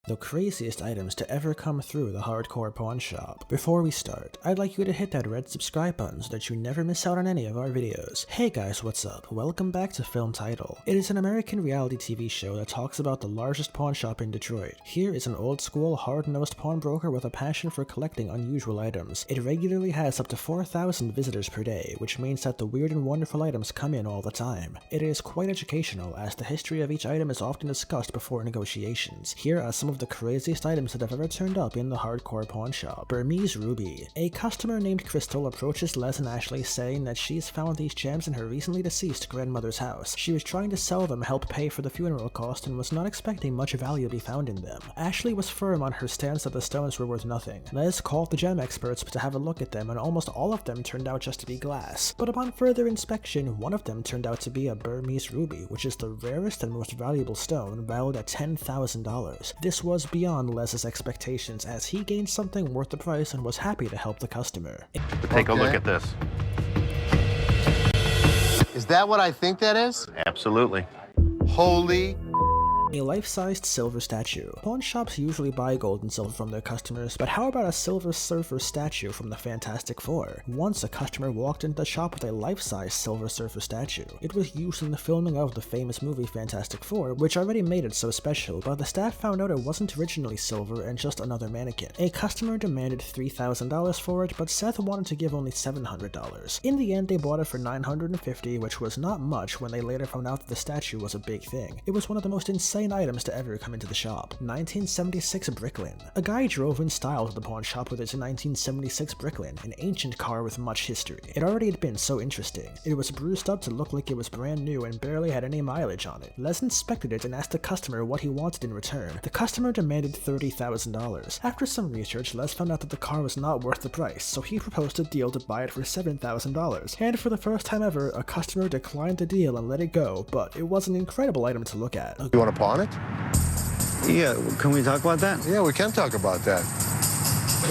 the craziest items to ever come through the hardcore pawn shop. Before we start, I'd like you to hit that red subscribe button so that you never miss out on any of our videos. Hey guys, what's up? Welcome back to Film Title. It is an American reality TV show that talks about the largest pawn shop in Detroit. Here is an old school, hard-nosed pawnbroker with a passion for collecting unusual items. It regularly has up to 4,000 visitors per day, which means that the weird and wonderful items come in all the time. It is quite educational, as the history of each item is often discussed before negotiations. Here are some of the craziest items that have ever turned up in the hardcore pawn shop. Burmese ruby. A customer named Crystal approaches Les and Ashley saying that she's found these gems in her recently deceased grandmother's house. She was trying to sell them, help pay for the funeral cost, and was not expecting much value to be found in them. Ashley was firm on her stance that the stones were worth nothing. Les called the gem experts to have a look at them, and almost all of them turned out just to be glass. But upon further inspection, one of them turned out to be a Burmese ruby, which is the rarest and most valuable stone, valued at $10,000. This was beyond Les's expectations, as he gained something worth the price and was happy to help the customer. Take a look at this. Is that what I think that is? Absolutely. Holy. A life-sized silver statue. Pawn shops usually buy gold and silver from their customers, but how about a Silver Surfer statue from the Fantastic Four? Once a customer walked into the shop with a life-size Silver Surfer statue. It was used in the filming of the famous movie Fantastic Four, which already made it so special, but the staff found out it wasn't originally silver and just another mannequin. A customer demanded $3,000 for it, but Seth wanted to give only $700. In the end, they bought it for $950, which was not much when they later found out that the statue was a big thing. It was one of the most insane items to ever come into the shop. 1976 Bricklin. A guy drove in style to the pawn shop with his 1976 Bricklin, an ancient car with much history. It already had been so interesting. It was bruised up to look like it was brand new and barely had any mileage on it. Les inspected it and asked the customer what he wanted in return. The customer demanded $30,000. After some research, Les found out that the car was not worth the price, so he proposed a deal to buy it for $7,000. And for the first time ever, a customer declined the deal and let it go, but it was an incredible item to look at. You want to pawn it? Yeah, can we talk about that? Yeah, we can talk about that.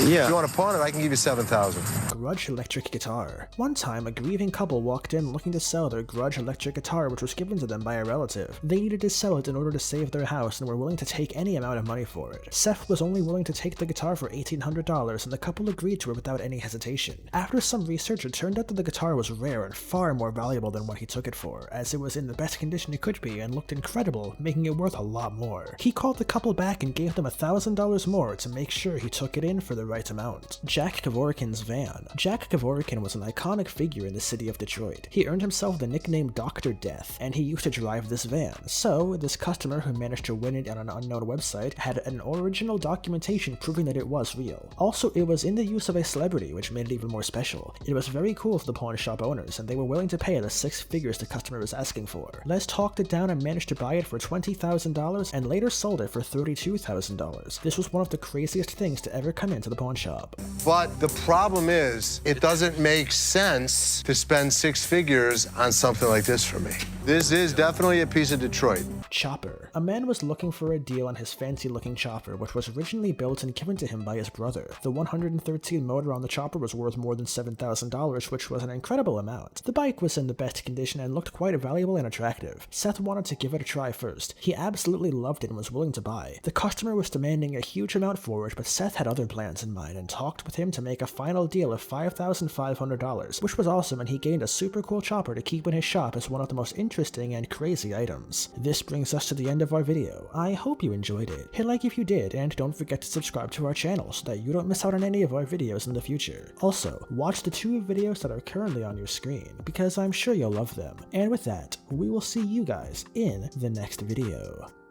Yeah. If you want to pawn it, I can give you $7,000. Grudge electric guitar. One time, a grieving couple walked in looking to sell their Grudge electric guitar, which was given to them by a relative. They needed to sell it in order to save their house and were willing to take any amount of money for it. Seth was only willing to take the guitar for $1,800, and the couple agreed to it without any hesitation. After some research, it turned out that the guitar was rare and far more valuable than what he took it for, as it was in the best condition it could be and looked incredible, making it worth a lot more. He called the couple back and gave them $1,000 more to make sure he took it in for the right amount. Jack Kevorkian's van. Jack Kevorkian was an iconic figure in the city of Detroit. He earned himself the nickname Dr. Death, and he used to drive this van. So, this customer who managed to win it on an unknown website had an original documentation proving that it was real. Also, it was in the use of a celebrity, which made it even more special. It was very cool for the pawn shop owners, and they were willing to pay the 6 figures the customer was asking for. Les talked it down and managed to buy it for $20,000 and later sold it for $32,000. This was one of the craziest things to ever come into the pawn shop. But the problem is, it doesn't make sense to spend 6 figures on something like this for me. This is definitely a piece of Detroit. Chopper. A man was looking for a deal on his fancy-looking chopper, which was originally built and given to him by his brother. The 113 motor on the chopper was worth more than $7,000, which was an incredible amount. The bike was in the best condition and looked quite valuable and attractive. Seth wanted to give it a try first. He absolutely loved it and was willing to buy. The customer was demanding a huge amount for it, but Seth had other plans in mind and talked with him to make a final deal of $5,500, which was awesome, and he gained a super cool chopper to keep in his shop as one of the most interesting and crazy items. This brings us to the end of our video. I hope you enjoyed it. Hit like if you did, and don't forget to subscribe to our channel so that you don't miss out on any of our videos in the future. Also, watch the 2 videos that are currently on your screen, because I'm sure you'll love them. And with that, we will see you guys in the next video.